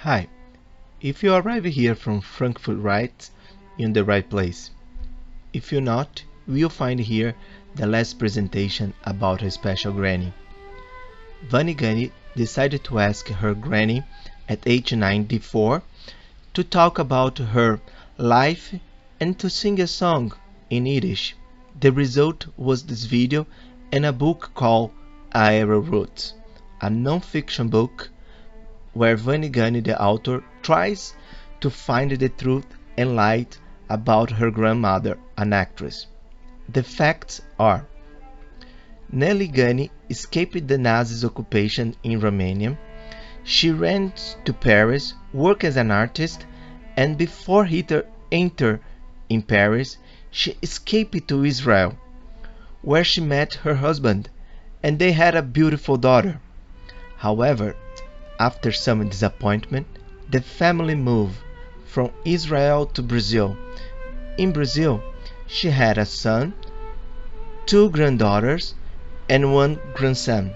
Hi, if you arrive here from Frankfurt right, you're in the right place. If you're not, you'll find here the last presentation about a special granny. Vani Gani decided to ask her granny at age 94 to talk about her life and to sing a song in Yiddish. The result was this video and a book called Arrowroot, a non-fiction book where Vani Gani, the author, tries to find the truth and light about her grandmother, an actress. The facts are: Nelly Gani escaped the Nazis' occupation in Romania. She ran to Paris, worked as an artist, and before Hitler entered in Paris, she escaped to Israel, where she met her husband, and they had a beautiful daughter. However, after some disappointment, the family moved from Israel to Brazil. In Brazil, she had a son, two granddaughters, and one grandson.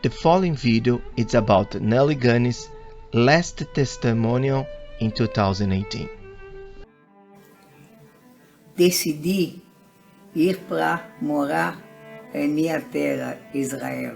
The following video is about Nelly Gani's last testimonial in 2018. Decidi ir para morar em minha terra, Israel.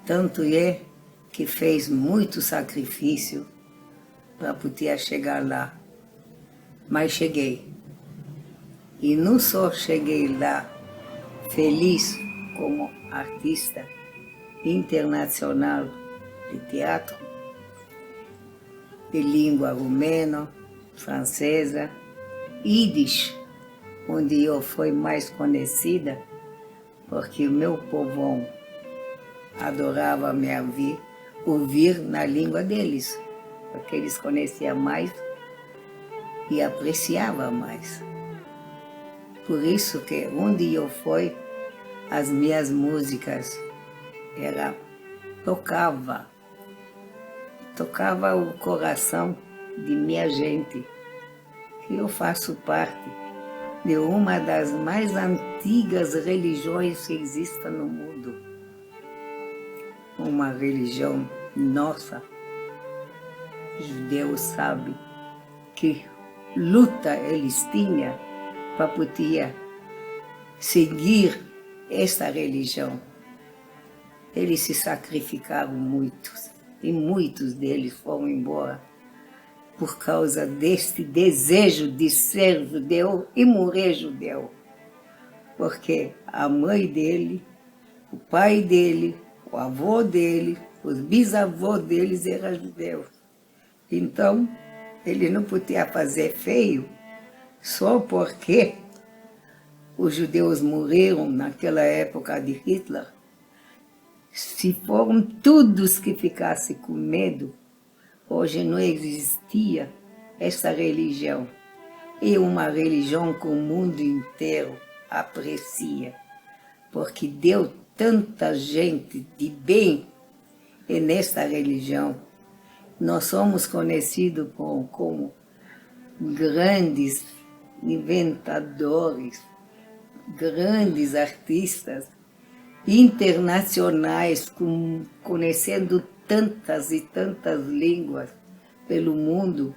Tanto é que fez muito sacrifício para poder chegar lá. Mas cheguei. E não só cheguei lá feliz como artista internacional de teatro, de língua rumena, francesa, Yiddish, onde eu fui mais conhecida, porque o meu povão adorava me ouvir na língua deles, porque eles conheciam mais e apreciavam mais. Por isso que onde eu fui, as minhas músicas tocava o coração de minha gente, que eu faço parte de uma das mais antigas religiões que existem no mundo. Uma religião nossa. Os judeus sabem que luta eles tinham para poder seguir esta religião. Eles se sacrificaram muitos, e muitos deles foram embora por causa deste desejo de ser judeu e morrer judeu. Porque a mãe dele, o pai dele, o avô dele, os bisavôs deles eram judeus. Então, ele não podia fazer feio só porque os judeus morreram naquela época de Hitler. Se foram todos que ficassem com medo, hoje não existia essa religião. E uma religião que o mundo inteiro aprecia, porque deu tanta gente de bem e nesta religião. Nós somos conhecidos como grandes inventadores, grandes artistas internacionais, conhecendo tantas e tantas línguas pelo mundo.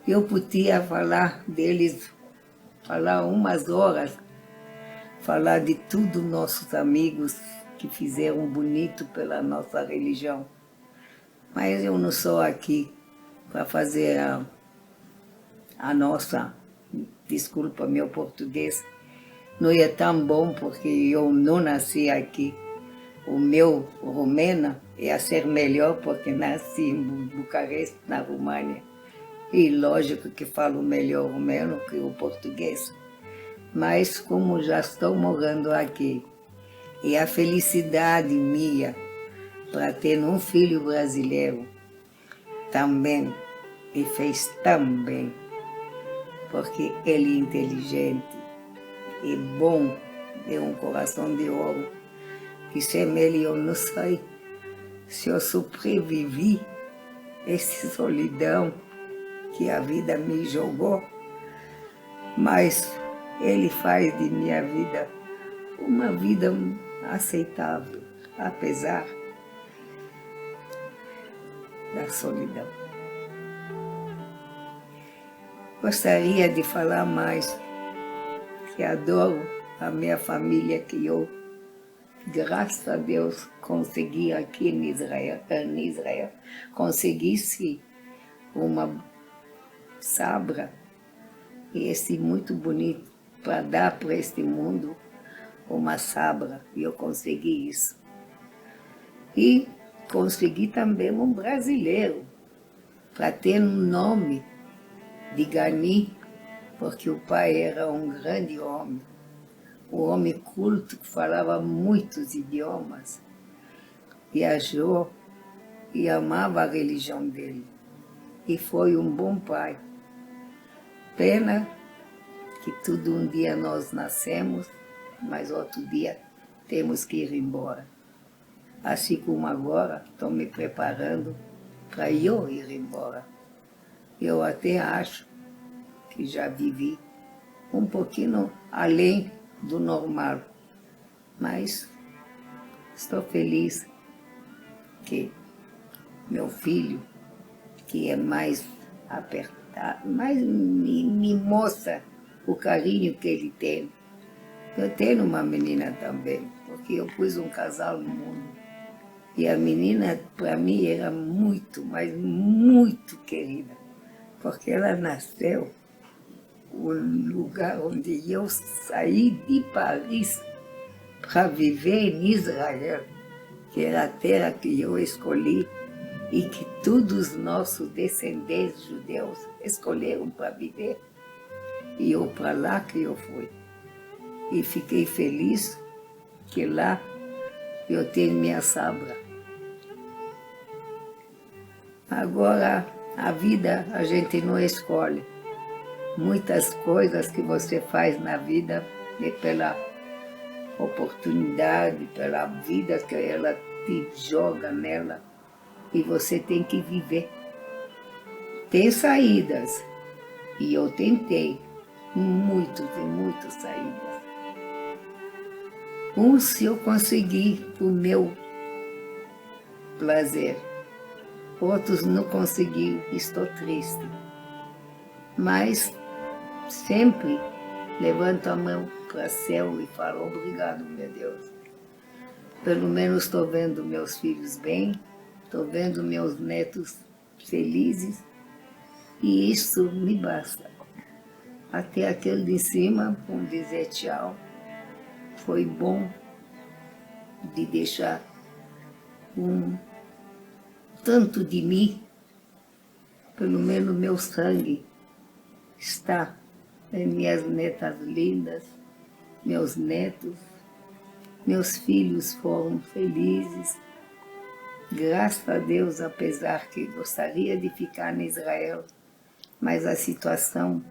Eu podia falar deles, falar umas horas, falar de todos nossos amigos que fizeram bonito pela nossa religião. Mas eu não sou aqui para fazer a nossa, desculpa meu português, não é tão bom porque eu não nasci aqui. O meu romeno ia ser melhor porque nasci em Bucareste, na România. E lógico que falo melhor romeno que o português. Mas como já estou morando aqui, e a felicidade minha para ter um filho brasileiro também, e fez tão bem, porque ele é inteligente, e bom, tem um coração de ouro, que sem ele eu não sei se eu sobrevivi essa solidão que a vida me jogou, mas ele faz de minha vida uma vida aceitável, apesar. da solidão. Gostaria de falar mais, que adoro a minha família, que eu, graças a Deus, consegui aqui em Israel, conseguisse uma sabra, esse muito bonito, para dar para este mundo uma sabra, e eu consegui isso. E consegui também um brasileiro, para ter um nome de Gani, porque o pai era um grande homem, um homem culto que falava muitos idiomas, viajou e amava a religião dele. E foi um bom pai. Pena que tudo um dia nós nascemos, mas outro dia temos que ir embora. Assim como agora estou me preparando para eu ir embora. Eu até acho que já vivi um pouquinho além do normal, mas estou feliz que meu filho, que é mais apertado, mais me mostra o carinho que ele tem. Eu tenho uma menina também, porque eu pus um casal no mundo. E a menina, para mim, era muito, mas muito querida, porque ela nasceu no lugar onde eu saí de Paris para viver em Israel, que era a terra que eu escolhi e que todos os nossos descendentes judeus escolheram para viver. E eu para lá que eu fui. E fiquei feliz que lá eu tenho minha sabra. Agora, a vida a gente não escolhe. Muitas coisas que você faz na vida é pela oportunidade, pela vida que ela te joga nela. E você tem que viver. Tem saídas. E eu tentei. Muitas e muitas saídas. Se eu consegui o meu prazer. Outros não consegui, estou triste. Mas sempre levanto a mão para o céu e falo obrigado, meu Deus. Pelo menos estou vendo meus filhos bem, estou vendo meus netos felizes e isso me basta. Até aquele de cima, vamos dizer tchau. Foi bom de deixar tanto de mim, pelo menos meu sangue está em minhas netas lindas, meus netos, meus filhos foram felizes. Graças a Deus, apesar que gostaria de ficar em Israel, mas a situação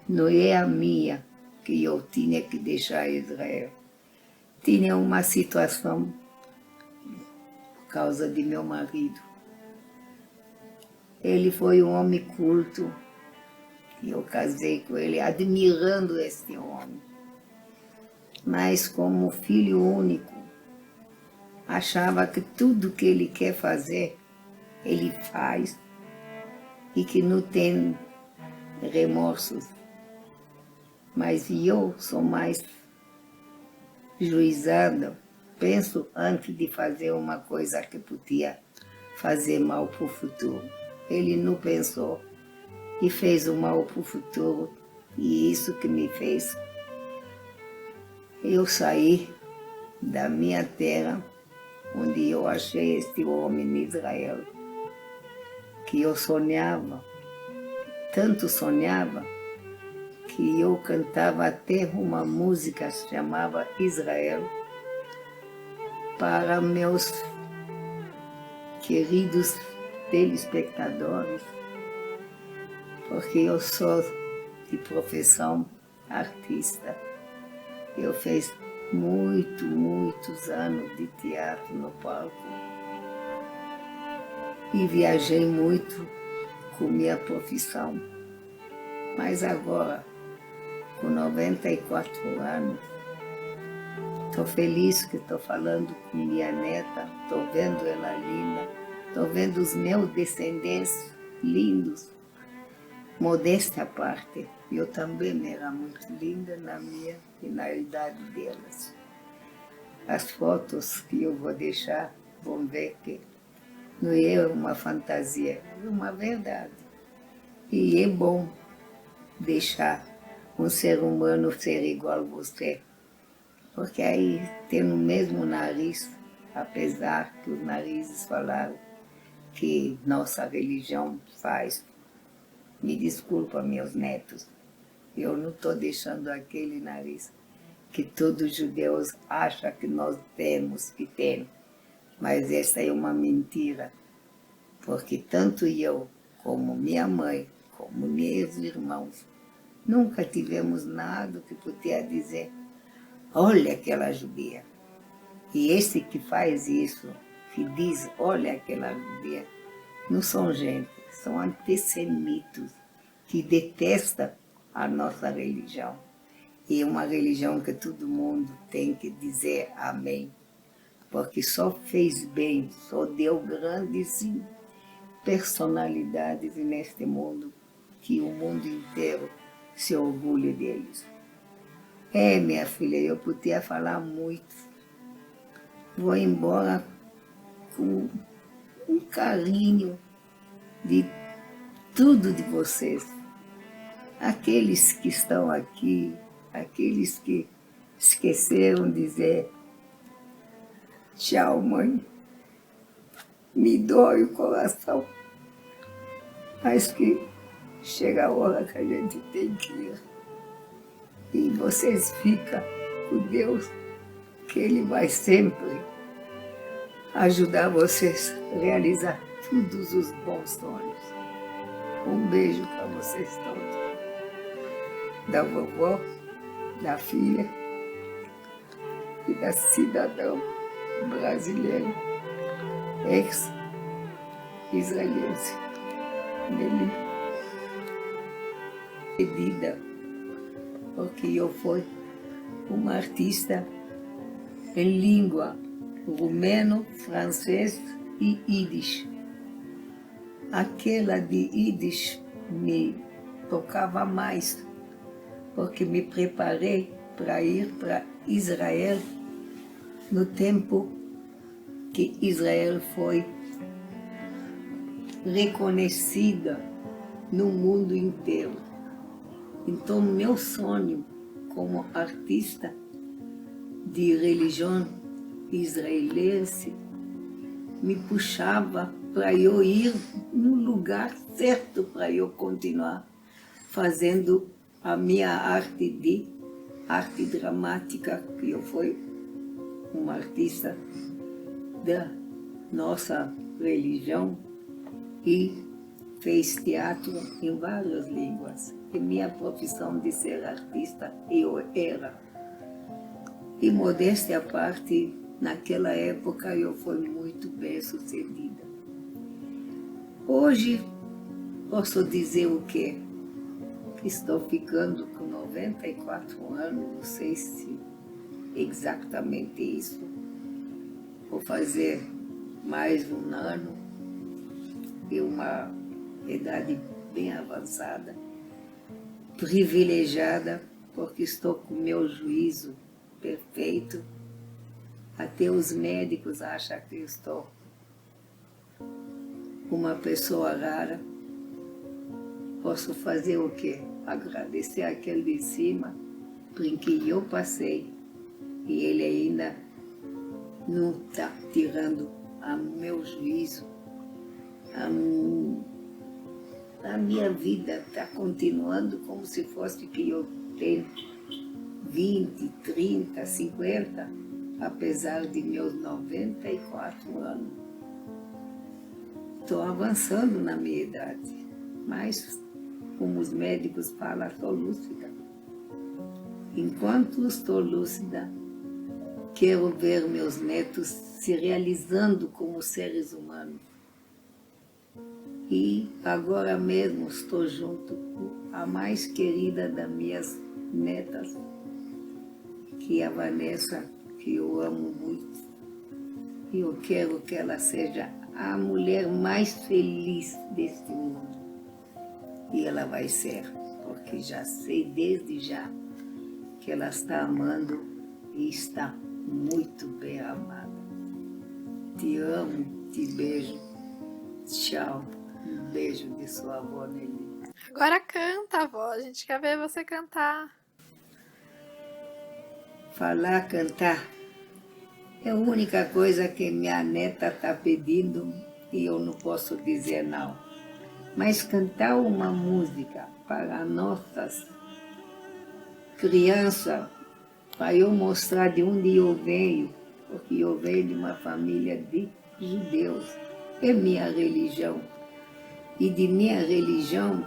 não é a minha, que eu tinha que deixar Israel. Tinha uma situação por causa de meu marido. Ele foi um homem culto, e eu casei com ele admirando este homem. Mas como filho único, achava que tudo que ele quer fazer, ele faz e que não tem remorsos. Mas eu sou mais juizada, penso antes de fazer uma coisa que podia fazer mal para o futuro. Ele não pensou e fez o mal para o futuro, e isso que me fez eu sair da minha terra, onde eu achei este homem em Israel, que eu sonhava, tanto sonhava, que eu cantava até uma música que se chamava Israel, para meus queridos telespectadores, porque eu sou de profissão artista. Eu fiz muitos anos de teatro no palco e viajei muito com minha profissão. Mas agora, com 94 anos, estou feliz que estou falando com minha neta, estou vendo ela linda, Estou vendo os meus descendentes lindos. Modéstia à parte, eu também era muito linda na minha e na idade delas. As fotos que eu vou deixar vão ver que não é uma fantasia, é uma verdade. E é bom deixar um ser humano ser igual a você, porque aí tem o mesmo nariz, apesar que os narizes falaram que nossa religião faz. Me desculpa, meus netos, eu não estou deixando aquele nariz que todos os judeus acham que nós temos que ter. Mas essa é uma mentira, porque tanto eu, como minha mãe, como meus irmãos, nunca tivemos nada que podia dizer, olha aquela judia. E esse que faz isso, que diz, olha aquela judia, não são gente, são antissemitas que detestam a nossa religião. E é uma religião que todo mundo tem que dizer amém, porque só fez bem, só deu grandes personalidades neste mundo, que o mundo inteiro se orgulha deles. Minha filha, eu podia falar muito. Vou embora com um carinho de tudo de vocês. Aqueles que estão aqui, aqueles que esqueceram de dizer tchau, mãe. Me dói o coração, mas que chega a hora que a gente tem que ir. E vocês ficam com Deus, que Ele vai sempre ajudar vocês a realizar todos os bons sonhos. Um beijo para vocês todos. Da vovó, da filha e da cidadã brasileira, ex-israelense, Nelly. Pedida, porque eu fui uma artista em língua rumeno, francês e Yiddish. Aquela de Yiddish me tocava mais, porque me preparei para ir para Israel no tempo que Israel foi reconhecida no mundo inteiro. Então, meu sonho como artista de religião israelense me puxava para eu ir no lugar certo para eu continuar fazendo a minha arte dramática, que eu fui uma artista da nossa religião e fez teatro em várias línguas. E minha profissão de ser artista eu era. E modéstia à parte, naquela época eu fui muito bem sucedida. Hoje posso dizer o quê? Que estou ficando com 94 anos, não sei se exatamente isso. Vou fazer mais um ano e uma idade bem avançada, privilegiada, porque estou com meu juízo perfeito. Até os médicos acham que estou uma pessoa rara. Posso fazer o quê? Agradecer aquele de cima, por que eu passei, e ele ainda não está tirando o meu juízo. A minha vida está continuando como se fosse que eu tenho 20, 30, 50, apesar de meus 94 anos. Estou avançando na minha idade, mas, como os médicos falam, estou lúcida. Enquanto estou lúcida, quero ver meus netos se realizando como seres humanos. E agora mesmo estou junto com a mais querida das minhas netas, que é a Vanessa, que eu amo muito. E eu quero que ela seja a mulher mais feliz deste mundo. E ela vai ser, porque já sei desde já que ela está amando e está muito bem amada. Te amo, te beijo. Tchau. Um beijo de sua avó Nelly. Agora canta, avó. A gente quer ver você cantar. Falar, cantar é a única coisa que minha neta está pedindo e eu não posso dizer não. Mas cantar uma música para nossas crianças, para eu mostrar de onde eu venho, porque eu venho de uma família de judeus, é minha religião. E de minha religião,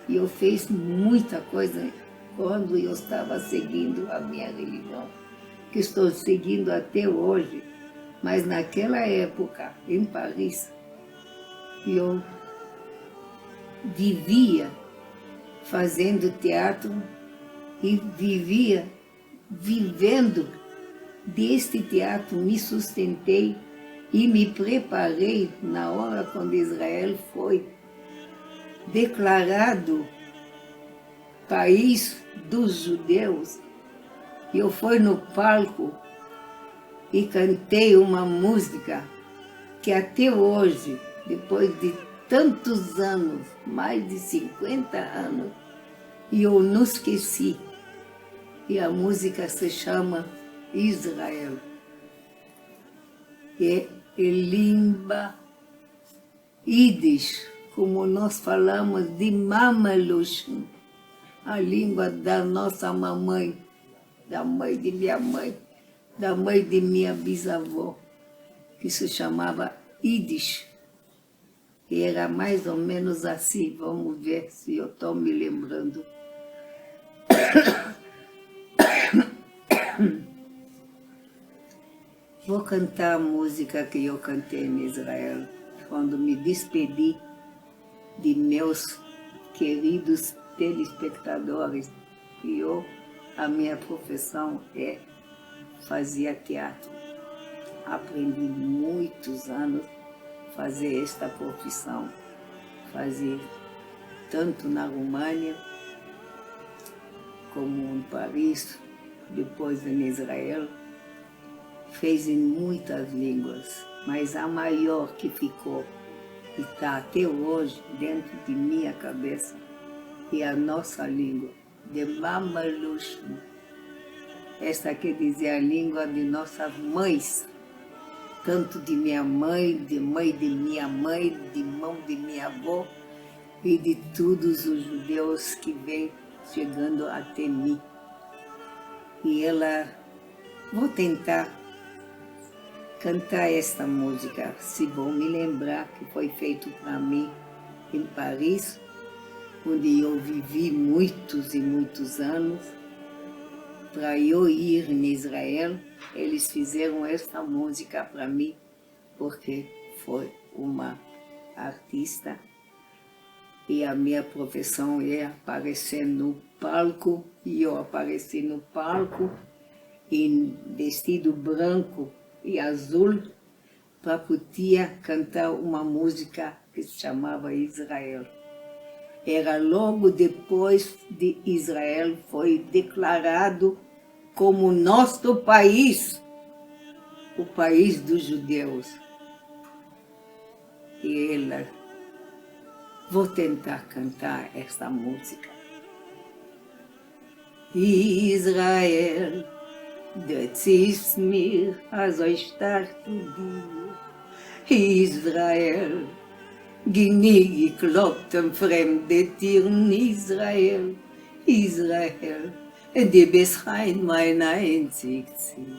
eu fiz muita coisa quando eu estava seguindo a minha religião, que estou seguindo até hoje. Mas naquela época, em Paris, eu vivia fazendo teatro e vivia vivendo deste teatro, me sustentei e me preparei na hora quando Israel foi declarado país dos judeus. Eu fui no palco e cantei uma música que até hoje, depois de tantos anos, mais de 50 anos, eu não esqueci. E a música se chama Israel. É língua Yiddish, como nós falamos de Mamelushim, a língua da nossa mamãe, da mãe de minha mãe, da mãe de minha bisavó, que se chamava Yiddish. E era mais ou menos assim, vamos ver se eu estou me lembrando. Vou cantar a música que eu cantei em Israel, quando me despedi de meus queridos telespectadores. E a minha profissão é fazer teatro. Aprendi muitos anos a fazer esta profissão, fazer tanto na România como em Paris, depois em Israel. Fez em muitas línguas, mas a maior que ficou e está até hoje dentro de minha cabeça é a nossa língua, de Mamelushim. Esta quer dizer a língua de nossas mães, tanto de minha mãe, de mãe de minha mãe, de irmão de minha avó e de todos os judeus que vêm chegando até mim. E vou tentar cantar esta música, se vão me lembrar que foi feito para mim em Paris, onde eu vivi muitos e muitos anos. Para eu ir em Israel, eles fizeram esta música para mim, porque foi uma artista e a minha profissão é aparecer no palco, e eu apareci no palco em vestido branco e azul para poder cantar uma música que se chamava Israel. Era logo depois de Israel foi declarado como nosso país, o país dos judeus. E vou tentar cantar esta música. Israel, du ziehst mir so stark zu dir. Israel, Genie gekloppten fremde Tieren. Israel, Israel, du bist rein mein einzig Ziel.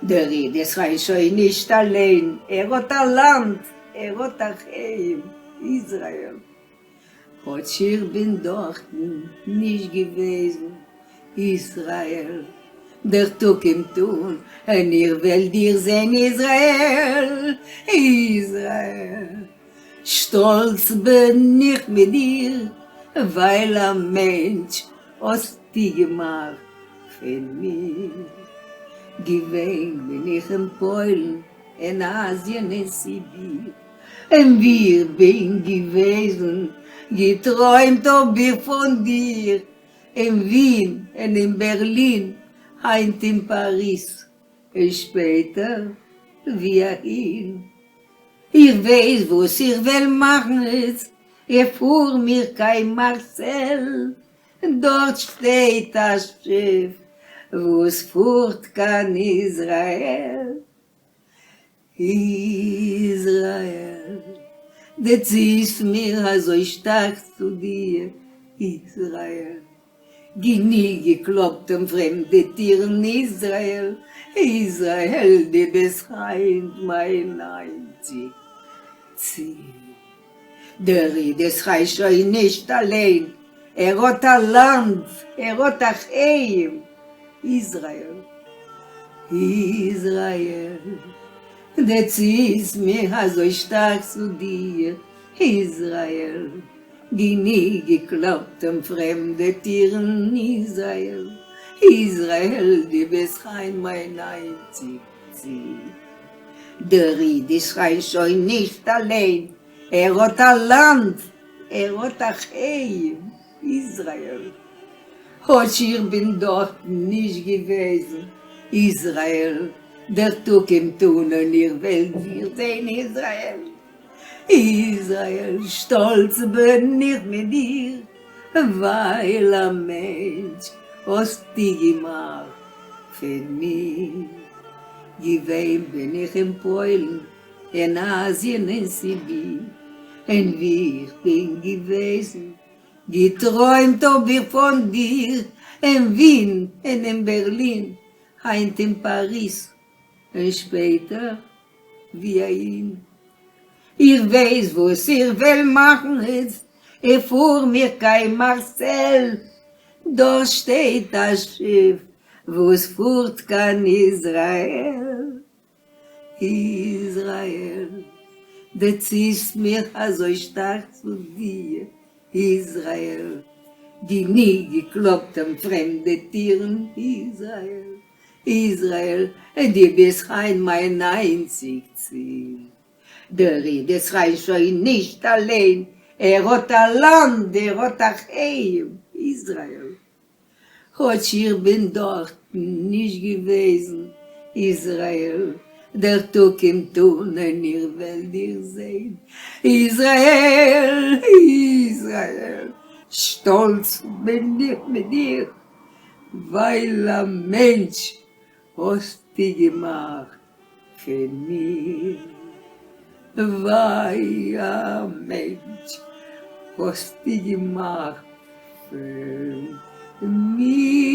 Der Redesrein schon nicht allein, hat ein Land, hat ein Heim, Israel. Gott, ich bin dort nicht gewesen, Israel. Der Tug im Tun, und ich will dir sehen, Israel, Israel. Stolz bin ich mit dir, weil ein Mensch hast die gemacht für mich. Gewesen bin ich in Polen, in Asien, in Sibir. Und wir bin gewesen, geträumt hab ich von dir. In Wien und in Berlin, heint in Paris. Und später wir hin. Ich weiß, was ich will machen ist. Fuhr mir kein Marcel. Dort steht das Schiff, wo's fort kann Israel. Israel, du ziehst mir so stark zu dir, Israel. Nie gekloppt am fremde Tieren, Israel. Israel, du bist mein einzig Ziel. Der Riedes reicht euch nicht allein. Hat ein Land, hat ein Heim. Israel, Israel, du ziehst mir so stark zu dir. Israel, die nie geklappt am fremde Tieren. Israel, Israel, du bist mein einzig Ziel. Der Riedes reicht euch nicht allein. Hat ein Land, hat ein Heim. Israel. Heute ich bin dort nicht gewesen. Israel, der Tag im Tunnel, ihr Welt, wir sehen Israel. Israel, stolz bin ich mit dir, weil ein Mensch hast die gemacht für mich. Gewesen bin ich in Polen, in Asien, in Sibir, und wie ich bin gewesen, geträumt hab ich von dir, in Wien und in Berlin, heint in Paris, und später wir ihn. Ich weiß, was ich will machen ist, fuhr mir kein Marcel, dort steht das Schiff, wo's fort kann Israel. Israel, du ziehst mir so stark zu dir, Israel, die nie gekloppt am fremde Tieren. Israel, Israel, die bist mein einzig Ziel. Der Riedes reicht euch nicht allein, hat ein Land, hat ein Heim. Israel, heute ich bin dort nicht gewesen. Israel, der Tag im Tunnel, ihr wollt ihr sehen. Israel, Israel, stolz bin ich mit dir, weil ein Mensch hast du gemacht für mich. Weil ein Mensch hast du gemacht für mich.